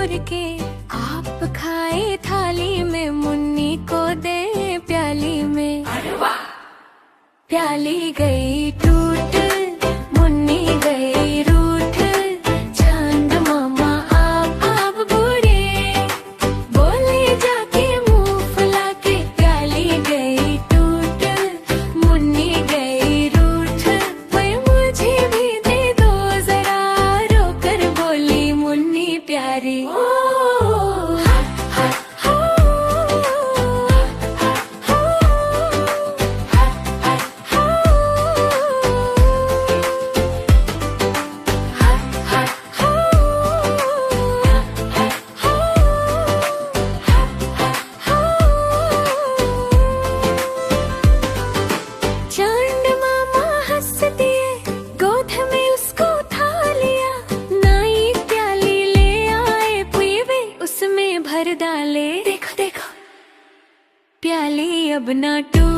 घोर के आप खाए थाली में, मुन्नी को दे प्याली में। प्याली गई टूट, मुन्नी गई रूठ, चांद मामा आप बूढ़े, बोले जाके मुंह फुला के। प्याली गई टूट, मुन्नी गई रूठ, वही मुझे भी दे दो जरा, रोकर बोली मुन्नी प्यारी। चांद मामा हंस दिए, गोद में उसको उठा लिया, नई प्याली ले आए, पीवे उसमें भर डाले। देखो देखो प्याली अब ना टूटे।